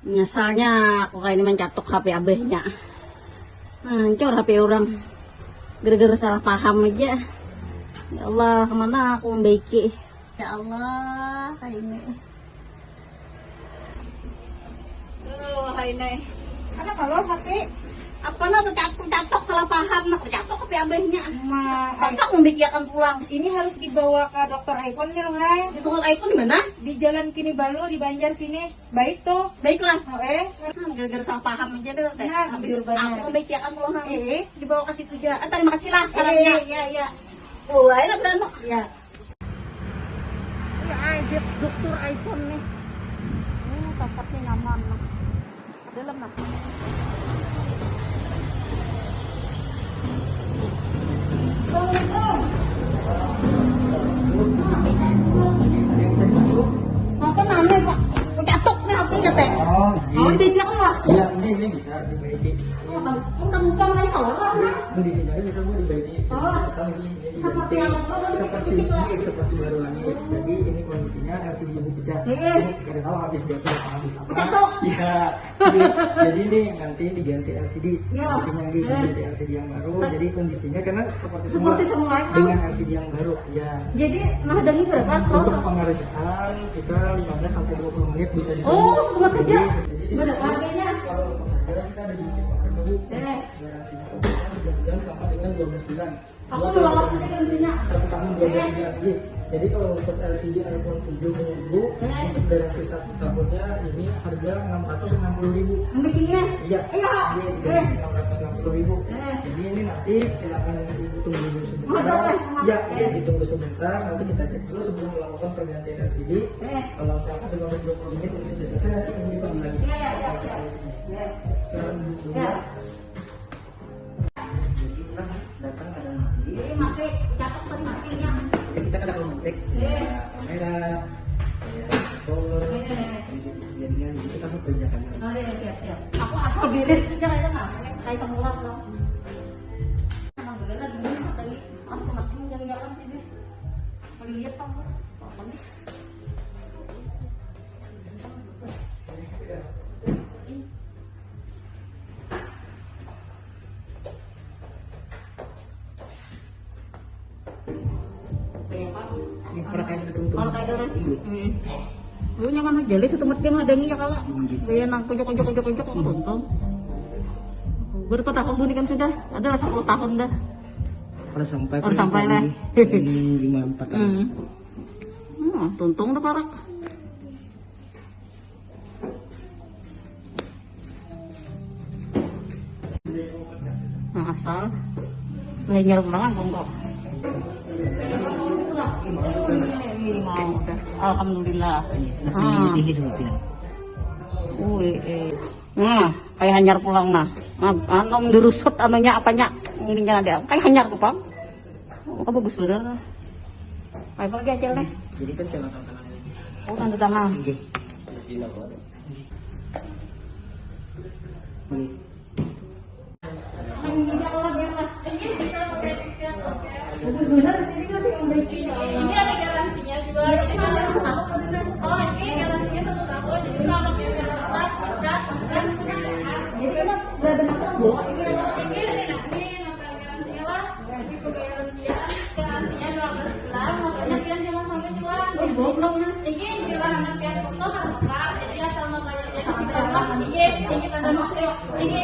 Nyesalnya aku kayak ini mencatok HP abahnya. Hancur HP orang. Gara-gara salah paham aja. Ya Allah, kemana aku membaiki? Ya Allah, kayak ini. Kayak ini. Ada kalau mati Apa nak tercatok salah paham nak tercatok HP abahnya. masa Masa membikiakan pulang? ini harus dibawa ke dokter Icon nih Rongai. Di tukang iPhone di mana? Di Jalan Kini Balu di Banjar sini. Baik tuh. Baiklah. Gara-gara Salah paham aja deh teh. Nah, Habis jujur banget. aku membikiakan pulang. Dibawa ke situ aja. Terima kasih lah sarannya. Iya. Oh, enak kan? Ya. Ya, dokter iPhone nih. Tempatnya nyaman. Dalam lah. Apa namanya Pak? Catok nih HP-nya teh. Oh, Mau dibikin lah. iya, ini bisa dibaiki. Undang-undang lain orang. Di sini aja bisa buat dibaiki. Oh, seperti yang seperti baru lagi. Jadi ini kondisinya LCD ibu pecah. Karena tahu habis baterai atau habis apa? Catok. Iya. Jadi ini nanti diganti LCD. Iya. Kondisinya diganti LCD yang baru. Jadi kondisinya karena seperti Seperti semua. dengan LCD yang baru. Ya. Jadi nah dan ini berapa? Untuk pengerjaan kita 15 sampai 20 menit bisa dibaiki. Oh, semua saja. Jadi Berapa harganya? kalau pengerjaan kita ada di dulu. Garansinya bulan sama dengan 12 bulan. Aku lolos aja garansinya. 1 tahun 12 bulan lagi. Jadi kalau untuk LCD iPhone 7 punya ibu, untuk garansi 1 tahunnya ini harga 660.000. Bikinnya? Iya. Iya. Iya, 660.000. Jadi ini nanti silakan ibu tunggu dulu sebentar. Iya, ditunggu sebentar. Nanti kita cek dulu sebelum melakukan pergantian LCD. Kalau misalkan sudah 20 menit ini sudah selesai, nanti ibu dipanggil lagi. Iya. Silakan dulu. Iya. Jadi kan datang ada mati. Jadi mati, catok tadi matinya. Jadi kita kada kontak kamera, phone, jadinya itu kamu kerjakan. Oh iya, siap. Aku asal biris aja kayaknya nggak kayak semula loh. Emang beneran dulu tadi aku kemarin jalan-jalan sini. Lihat apa? Apa nih? Ini perakain tertentu. Kalau kayak orang. Lu nyaman aja li setempat dia ngadangi ya kala. Gaya nang kojok aku untung. Berapa tahun tuh kan sudah? Adalah 10 tahun dah. Kalau sampai Kalau sampai lah. ini 5-4 tahun. Tuntung dah parak. Asal ngajar pulang kok. Mau dah. Alhamdulillah. Ini dulu bilang. Nah, kayak hanyar pulang nah. Anu dirusut anunya apanya? Ininya ada. Kayak hanyar ku, Bang. Oh, bagus bener. Kayak pergi aja nih. Jadi kan tanda tangan. Oh, tanda tangan. Bismillah. Bagus bener sini kan yang baiki. Ini ada garansinya juga. Oh, ini garansinya 1 tahun. Jadi selama kita rusak, dan kebersihan. Jadi emang gak ada masalah bawa ini. Ini nota garansinya lah. Ini pembayaran dia. Garansinya 12 bulan. Notanya pian jangan sampai hilang. Oh, goblok nah. Ini bila anak pian foto harus buka. Jadi asal notanya dia dibuka. Ini kita ada masuk. Ini